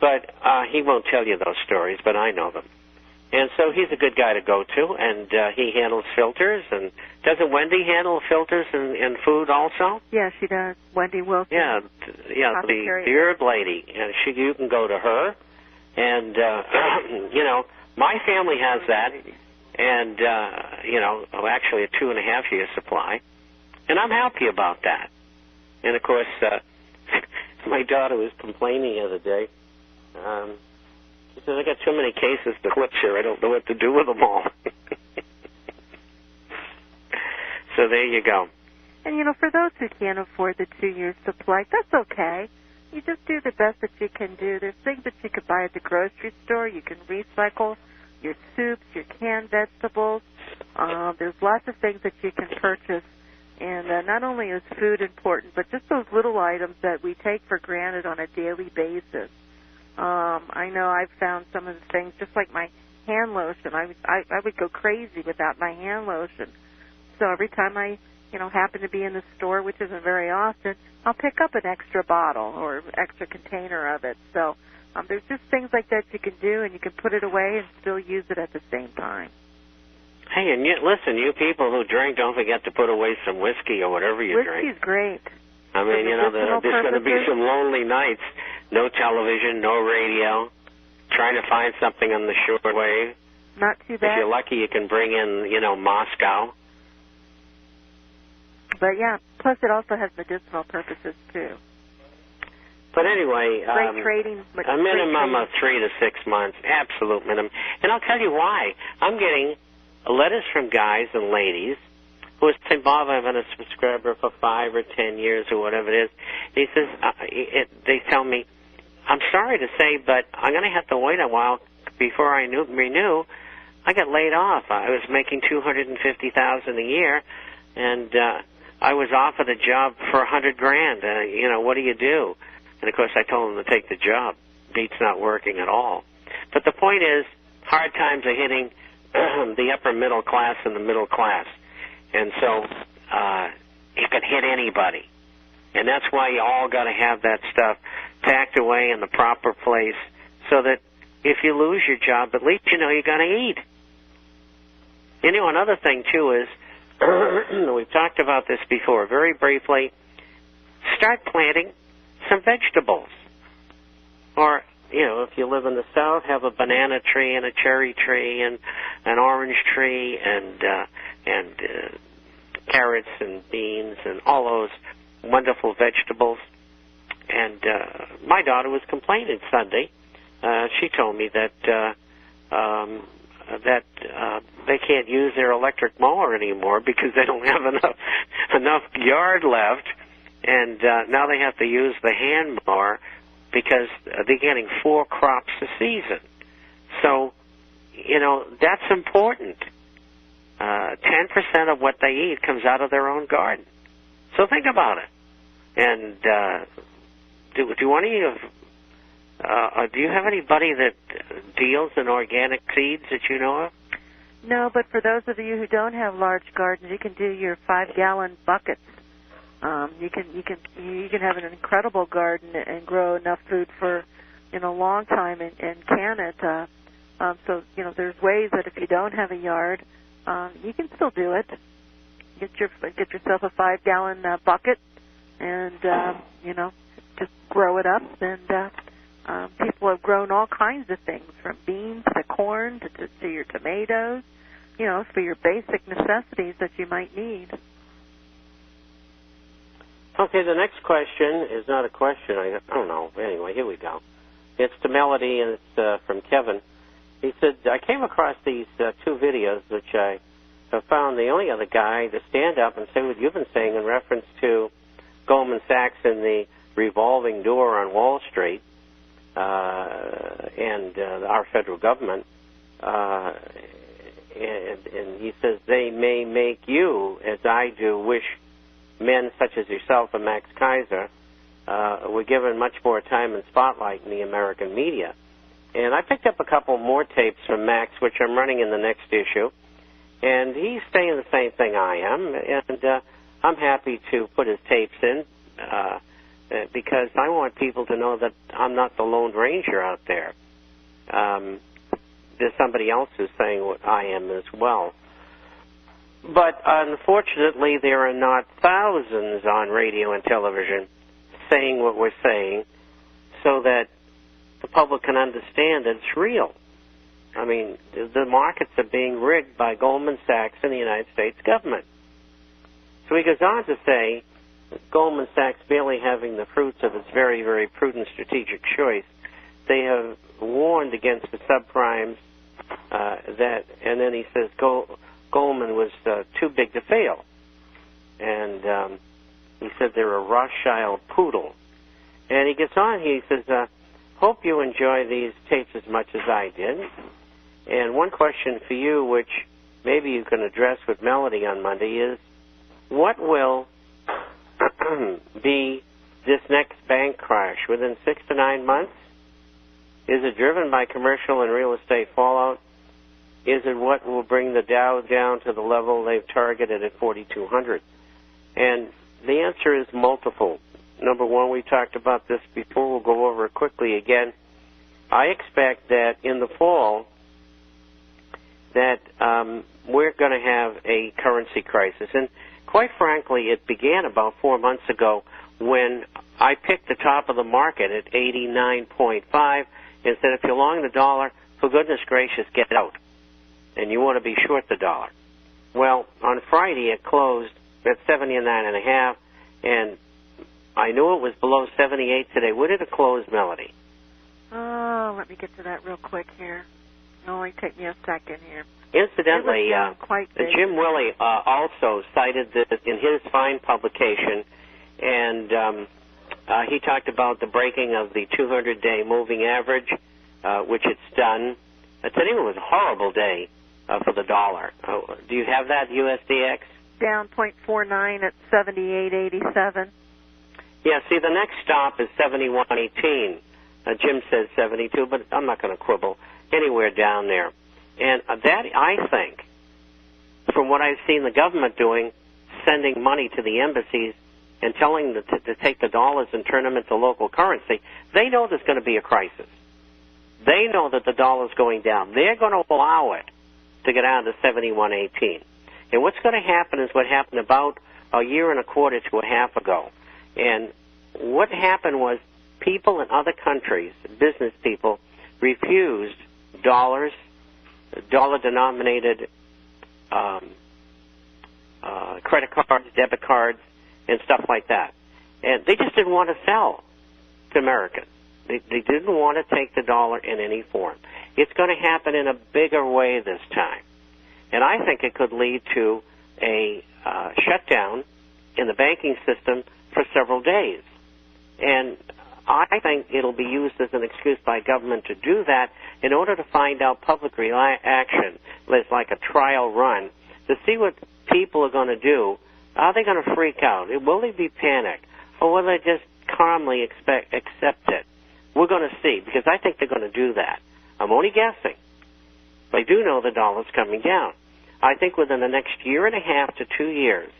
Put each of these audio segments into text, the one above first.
But he won't tell you those stories, but I know them. And so he's a good guy to go to, and he handles filters. And doesn't Wendy handle filters in food also? Yeah, she does. Wendy Wilson. Yeah, the beard lady. You can go to her. And, you know, my family has that. And, you know, actually a 2.5-year supply. And I'm happy about that. And, of course, my daughter was complaining the other day. She says, I got too many cases to flip here. I don't know what to do with them all. So there you go. And, you know, for those who can't afford the 2-year supply, that's okay. You just do the best that you can do. There's things that you could buy at the grocery store. You can recycle your soups, your canned vegetables. There's lots of things that you can purchase. And not only is food important, but just those little items that we take for granted on a daily basis. I know I've found some of the things, just like my hand lotion. I would go crazy without my hand lotion. So every time I, you know, happen to be in the store, which isn't very often, I'll pick up an extra bottle or extra container of it. So there's just things like that you can do, and you can put it away and still use it at the same time. Hey, and listen, you people who drink, don't forget to put away some whiskey or whatever you drink. Whiskey's great. I mean, you know, there's going to be some lonely nights. No television, no radio, trying to find something on the shortwave. Not too bad. If you're lucky, you can bring in, you know, Moscow. But, yeah, plus it also has medicinal purposes, too. But anyway, a minimum of 3 to 6 months, absolute minimum. And I'll tell you why. I'm getting letters from guys and ladies who are saying, Bob, I've been a subscriber for 5 or 10 years or whatever it is. He says, they tell me, I'm sorry to say, but I'm going to have to wait a while before I renew. I got laid off. I was making $250,000 a year, and I was offered a job for $100,000. You know, what do you do? And of course, I told him to take the job. Beat's not working at all. But the point is, hard times are hitting the upper middle class and the middle class, and so it can hit anybody. And that's why you all got to have that stuff packed away in the proper place, so that if you lose your job, at least you know you're going to eat. You know, another thing too is we've talked about this before, very briefly. Start planting some vegetables. Or, you know, if you live in the South, have a banana tree and a cherry tree and an orange tree and carrots and beans and all those wonderful vegetables. And my daughter was complaining Sunday. She told me that they can't use their electric mower anymore because they don't have enough yard left. And now they have to use the hand mower because they're getting 4 crops a season. So, you know, that's important. 10% of what they eat comes out of their own garden. So think about it. And do you have anybody that deals in organic seeds that you know of? No, but for those of you who don't have large gardens, you can do your 5-gallon buckets. You can have an incredible garden and grow enough food for, you know, a long time and can it. So, you know, there's ways that if you don't have a yard, you can still do it. Get yourself a 5-gallon bucket and, you know, just grow it up. And people have grown all kinds of things, from beans to corn to your tomatoes, you know, for your basic necessities that you might need. Okay, the next question is not a question. I don't know. Anyway, here we go. It's to Melody, and it's from Kevin. He said, I came across these 2 videos, which I have found the only other guy to stand up and say what you've been saying in reference to Goldman Sachs and the revolving door on Wall Street and our federal government. And he says, they may make you, as I do, wish men such as yourself and Max Kaiser were given much more time and spotlight in the American media. And I picked up a couple more tapes from Max, which I'm running in the next issue. And he's saying the same thing I am. And I'm happy to put his tapes in because I want people to know that I'm not the Lone Ranger out there. There's somebody else who's saying what I am as well. But unfortunately, there are not thousands on radio and television saying what we're saying so that the public can understand that it's real. I mean, the markets are being rigged by Goldman Sachs and the United States government. So he goes on to say, Goldman Sachs merely having the fruits of its very, very prudent strategic choice, they have warned against the subprimes and then he says Goldman was too big to fail. And he said they're a Rothschild poodle. And he gets on, he says, hope you enjoy these tapes as much as I did. And one question for you, which maybe you can address with Melody on Monday, is what will be this next bank crash within 6 to 9 months? Is it driven by commercial and real estate fallout? Is it what will bring the Dow down to the level they've targeted at 4,200? And the answer is multiple. Number one, we talked about this before. We'll go over it quickly again. I expect that in the fall that we're going to have a currency crisis. And quite frankly, it began about 4 months ago when I picked the top of the market at 89.5 and said, if you're long the dollar, for goodness gracious, get out. And you want to be short the dollar. Well, on Friday it closed at 79.5, and I knew it was below 78 today. Where did it close, Melody? Oh, let me get to that real quick here. It'll only take me a second here. Incidentally, Jim Willey also cited this in his fine publication, and he talked about the breaking of the 200-day moving average, which it's done. Today was a horrible day for the dollar. Do you have that, USDX? Down 0.49 at 78.87. Yeah, see, the next stop is 71.18. Jim says 72, but I'm not going to quibble. Anywhere down there. And that, I think, from what I've seen the government doing, sending money to the embassies and telling them to take the dollars and turn them into local currency, they know there's going to be a crisis. They know that the dollar's going down. They're going to allow it to get down to 71.18. And what's going to happen is what happened about a year and a quarter to a half ago. And what happened was people in other countries, business people, refused dollars, dollar-denominated credit cards, debit cards, and stuff like that. And they just didn't want to sell to Americans. They didn't want to take the dollar in any form. It's going to happen in a bigger way this time. And I think it could lead to a shutdown in the banking system for several days. And I think it'll be used as an excuse by government to do that in order to find out public reaction. It's like a trial run to see what people are going to do. Are they going to freak out? Will they be panicked? Or will they just calmly accept it? We're going to see, because I think they're going to do that. I'm only guessing. But I do know the dollar's coming down. I think within the next year and a half to 2 years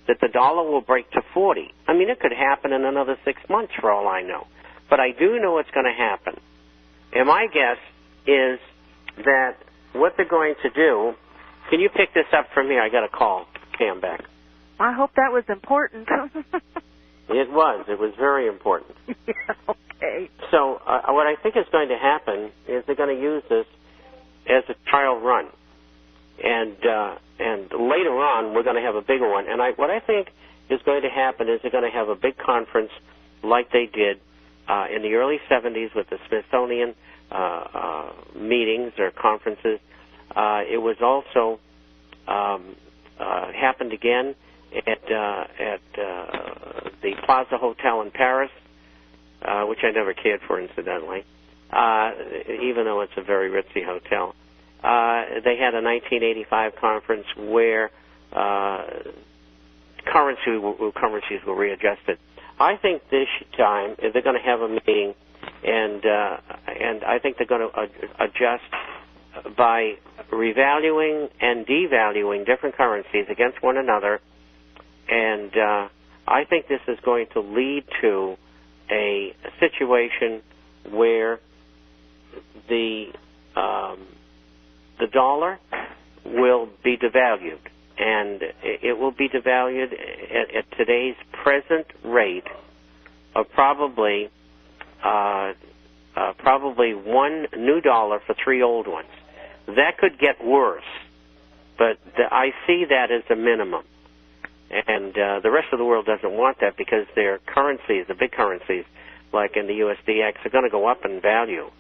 that the dollar will break to 40. I mean, it could happen in another 6 months for all I know. But I do know it's going to happen. And my guess is that what they're going to do, can you pick this up from here? I got a call. Cam back. I hope that was important. It was. It was very important. Yeah, okay. So what I think is going to happen is they're going to use this as a trial run. And later on, we're going to have a bigger one. And what I think is going to happen is they're going to have a big conference like they did in the early 70s with the Smithsonian meetings or conferences. It was also happened again at the Plaza Hotel in Paris, which I never cared for, incidentally, even though it's a very ritzy hotel. They had a 1985 conference where currencies were readjusted. I think this time they're going to have a meeting, and I think they're going to adjust by revaluing and devaluing different currencies against one another, and I think this is going to lead to a situation where the dollar will be devalued, and it will be devalued at today's present rate of probably one new dollar for 3 old ones. That could get worse, but I see that as a minimum. And the rest of the world doesn't want that because their currencies, the big currencies, like in the USDX, are going to go up in value.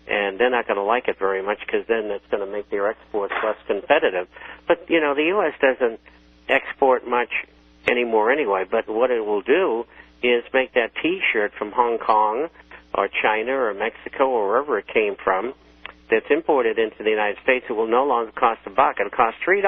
And they're not going to like it very much because then it's going to make their exports less competitive. But, you know, the U.S. doesn't export much anymore anyway. But what it will do is make that T-shirt from Hong Kong or China or Mexico or wherever it came from that's imported into the United States. It will no longer cost $1. It'll cost $3.